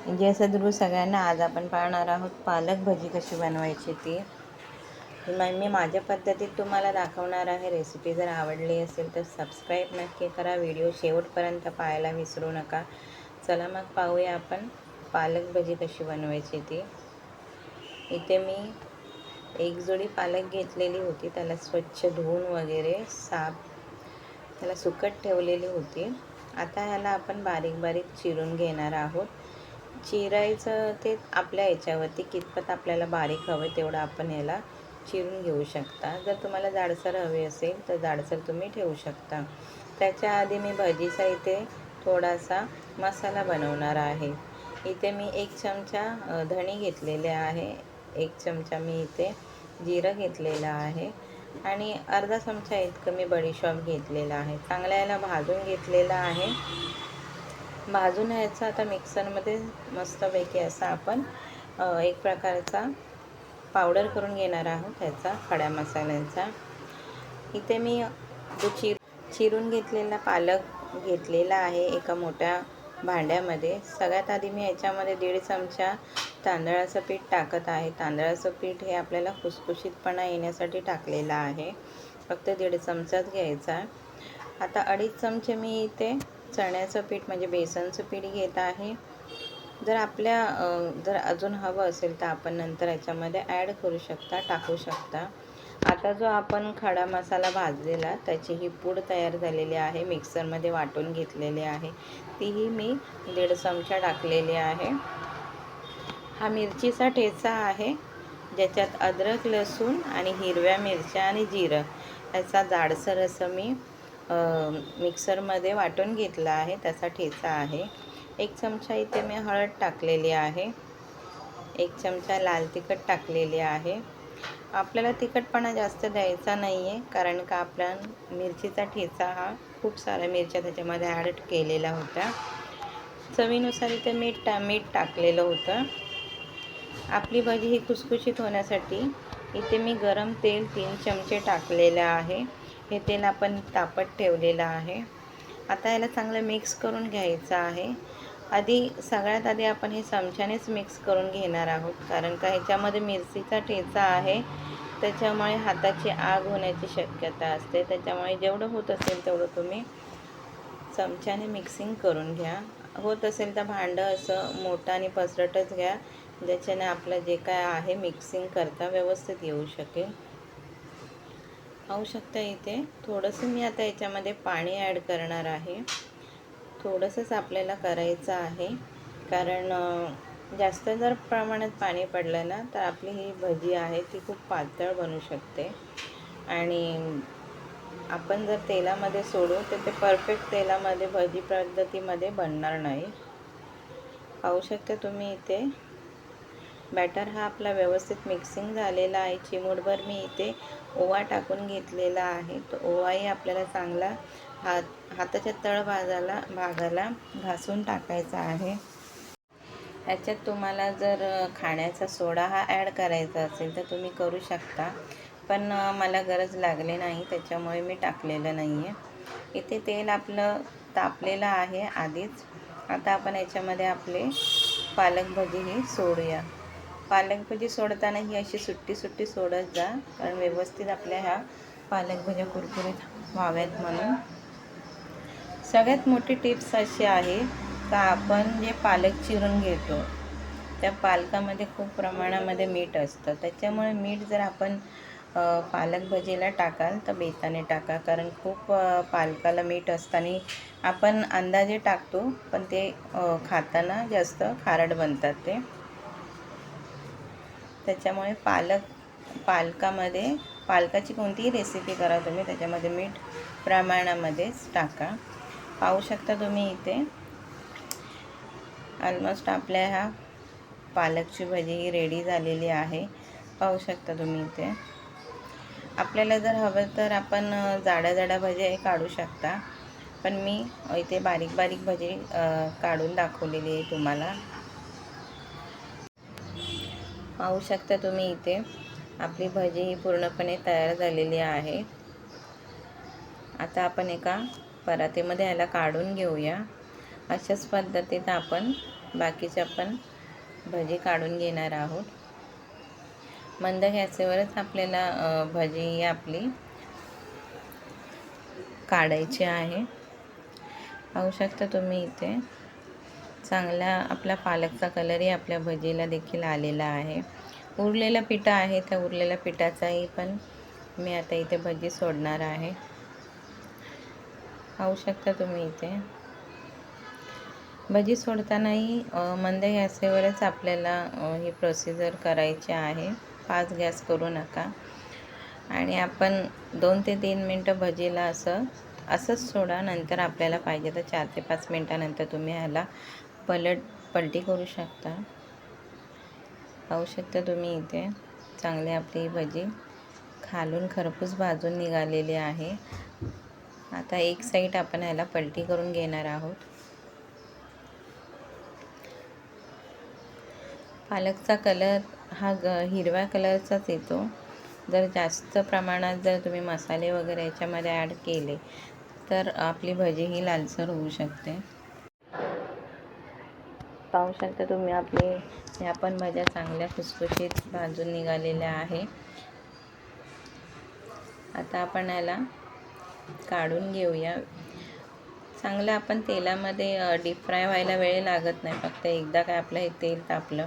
जय सद्गुरू सगळ्यांना. आज आपण पाहणार आहोत पालक भजी कशी बनवायची ती. मी माझ्या पद्धतीत तुम्हाला दाखवणार आहे. रेसिपी जर आवडली असेल तर सबस्क्राईब नक्की करा. व्हिडिओ शेवटपर्यंत पाहायला विसरू नका. चला मग पाहूया आपण पालक भजी कशी बनवायची ती. इथे मी एक जोडी पालक घेतलेली होती. त्याला स्वच्छ धुवून वगैरे त्याला सुकट ठेवलेली होती. आता ह्याला आपण बारीक बारीक चिरून घेणार आहोत. चिरायचं ते आपल्या याच्यावरती कितपत आपल्याला बारीक हवं तेवढं आपण याला चिरून घेऊ शकता. जर तुम्हाला जाडसर हवे असेल तर जाडसर तुम्ही ठेवू शकता. त्याच्या आधी मी भजीचा इथे थोडासा मसाला बनवणार आहे. इथे मी 1 चमचा धणे घेतलेले आहे. 1 चमचा मी इथे जिरं घेतलेलं आहे आणि अर्धा चमचा इतकं मी बडीशॉप घेतलेला आहे. चांगल्या याला भाजून घेतलेला आहे. भाजून ह्याचा आता मिक्सरमध्ये मस्तपैकी असा आपण एक प्रकारचा पावडर करून घेणार आहोत ह्याचा खड्या मसाल्यांचा. इथे मी जो चिरून घेतलेला पालक घेतलेला आहे एका मोठ्या भांड्यामध्ये. सगळ्यात आधी मी याच्यामध्ये 1.5 चमचा तांदळाचं पीठ टाकत आहे. तांदळाचं पीठ हे आपल्याला खुसखुशीतपणा येण्यासाठी टाकलेलं आहे. फक्त 1.5 चमचाच घ्यायचा. आता 2.5 चमचे मी इथे चण्याचं पीठ म्हणजे बेसनचं पीठ घेत आहे. जर अजून हवं असेल तर आपण नंतर याच्यामध्ये ॲड करू शकता, टाकू शकता. आता जो आपण खडा मसाला भाजलेला त्याची ही पूड तयार झालेली आहे. मिक्सरमध्ये वाटून घेतलेली आहे. तीही मी 1.5 चमचा टाकलेली आहे. हा मिरचीचा ठेचा आहे ज्याच्यात अद्रक, लसूण आणि हिरव्या मिरच्या आणि जिरं याचा जाडसर असं मी मिक्सरमध्ये वाटून घेतला आहे. त्याचा ठेचा आहे. 1 चमचा इथे मी हळद टाकलेली आहे. 1 चमचा लाल तिखट टाकलेली आहे. आपल्याला तिखटपणा जास्त द्यायचा नाही आहे कारण का आपला मिरचीचा ठेचा हा खूप साऱ्या मिरच्या त्याच्यामध्ये ॲड केलेला होता. चवीनुसार इथे मीठ टाकलेलं होतं. आपली भाजी ही खुसखुशीत होण्यासाठी इथे मी गरम तेल 3 चमचे टाकलेलं आहे. हे तेल आपण तापत ठेवलेलं आहे. आता याला चांगलं मिक्स करून घ्यायचं आहे. सगळ्यात आधी आपण हे चमच्यानेच मिक्स करून घेणार आहोत कारण का ह्याच्यामध्ये मिरचीचा ठेचा आहे. त्याच्यामुळे हाताची आग होण्याची शक्यता असते. त्याच्यामुळे जेवढं होत असेल तेवढं तुम्ही चमच्याने मिक्सिंग करून घ्या. होत असेल तर भांडं असं मोठं आणि पसरटच घ्या ज्याच्याने आपलं जे काय आहे मिक्सिंग करता व्यवस्थित येऊ शकेल. पाहू शकता इथे थोडंसं मी आता याच्यामध्ये पाणी ॲड करणार आहे. थोडंसंच आपल्याला करायचं आहे कारण जास्त जर प्रमाणात पाणी पडलं ना तर आपली ही भजी आहे ती खूप पातळ बनू शकते आणि आपण जर तेलामध्ये सोडू तर ते परफेक्ट तेलामध्ये भजी पद्धतीमध्ये बनणार नाही. पाहू शकता तुम्ही इथे बॅटर हा आपला व्यवस्थित मिक्सिंग झालेला आहे. चिमूटभर मी इथे ओवा टाकून घेतलेला आहे. तो ओवाही आपल्याला चांगला हाताच्या भागाला घासून टाकायचा आहे. ह्याच्यात तुम्हाला जर खाण्याचा सोडा हा ॲड करायचा असेल तर तुम्ही करू शकता, पण मला गरज लागली नाही त्याच्यामुळे मी टाकलेलं नाही आहे. इथे तेल आपलं तापलेलं आहे आधीच. आता आपण याच्यामध्ये आपले पालक भजी ही सोडूया. पालक भजी सोडताना ही अशी सुट्टी सोडत जा कारण व्यवस्थित आपल्या ह्या पालक भज्या कुरकुरीत व्हाव्यात म्हणून. सगळ्यात मोठी टिप्स अशी आहे का आपण जे पालक चिरून घेतो त्या पालकामध्ये खूप प्रमाणामध्ये मीठ असतं. त्याच्यामुळे मीठ जर आपण पालक भजीला टाकाल तर बेताने टाका कारण खूप पालकाला मीठ असताना आपण अंदाजे टाकतो पण ते खाताना जास्त खारट बनतात ते. त्याच्यामुळे पालकाची कोणतीही रेसिपी करा तुम्ही त्याच्यामध्ये मीठ प्रमाणामध्येच टाका. पाहू शकता तुम्ही इथे ऑलमोस्ट आपल्या ह्या पालकची भजी ही रेडी झालेली आहे. पाहू शकता तुम्ही इथे. आपल्याला जर हवं तर आपण जाड्या भजी काढू शकता, पण मी इथे बारीक भजी काढून दाखवलेली आहे तुम्हाला. पाहू शकता तुम्ही इथे आपली भजी ही पूर्णपणे तयार झालेली आहे. आता आपण एका परातीमध्ये ह्याला काढून घेऊया. अशाच पद्धतीत आपण बाकीचे आपण भजी काढून घेणार आहोत. मंद गॅसवरच आपल्याला भजी आपली काढायची आहे. पाहू शकता तुम्ही इथे चांगला आपला पालकचा कलरही आपल्या भजीला देखील आलेला आहे. उरलेलं पिठं आहे, त्या उरलेल्या पिठाचाही पण मी आता इथे भजी सोडणार आहे. पाहू शकता तुम्ही इथे भजी सोडतानाही मंद गॅसवरच आपल्याला ही प्रोसिजर करायची आहे. फास्ट गॅस करू नका. आणि आपण 2 ते 3 मिनटं भजीला असंच सोडा. नंतर आपल्याला पाहिजे तर 4 ते 5 मिनटानंतर तुम्ही ह्याला पलटी करू शकता. पाहू शकता तुम्ही इथे चांगली आपली भजी खालून खरपूस भाजून निघालेली आहे. आता एक साईड आपण ह्याला पलटी करून घेणार आहोत. पालकचा कलर हा हिरव्या कलरचाच येतो. जर जास्त प्रमाणात जर तुम्ही मसाले वगैरे याच्यामध्ये ॲड केले तर आपली भजी ही लालसर होऊ शकते. पाहू शकता तुम्ही आपले ह्या पण भाज्या चांगल्या खुसखुशीत भाजून निघालेल्या आहे. आता आपण याला काढून घेऊया. चांगलं आपण तेलामध्ये डीप फ्राय व्हायला वेळ लागत नाही. फक्त एकदा काय आपलं हे तेल तापलं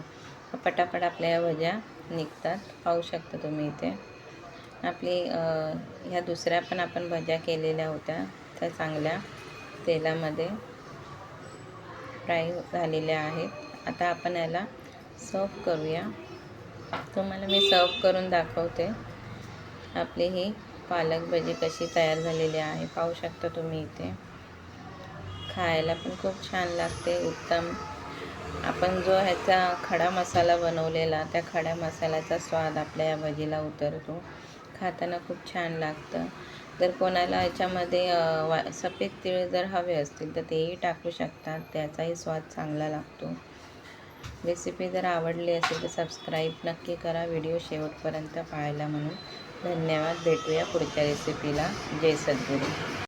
पटापट आपल्या या भज्या निघतात. पाहू शकता तुम्ही इथे आपली ह्या दुसऱ्या पण आपण भज्या केलेल्या होत्या त्या चांगल्या तेलामध्ये फ्राय झालेल्या आहेत. आता आपण याला सर्व करूया. तुम्हाला मी सर्व करून दाखवते. आपली ही पालक भजी कशी तयार झालेली आहे. पाहू शकता तुम्ही इथे खायला पण खूप छान लागते. उत्तम आपण जो ह्याचा खडा मसाला बनवलेला त्या खड्या मसाल्याचा स्वाद आपल्या या भजीला उतरतो. खाताना खूप छान लागतं. जर कोणाला याच्यामध्ये सफेद तीळ जर हवे असतील तर तेही टाकू शकतात. त्याचाही स्वाद चांगला लागतो. रेसिपी जर आवडली असेल तर सबस्क्राईब नक्की करा. व्हिडिओ शेवटपर्यंत पाहायला म्हणून धन्यवाद. भेटूया पुढच्या रेसिपीला. जय सद्गुरू.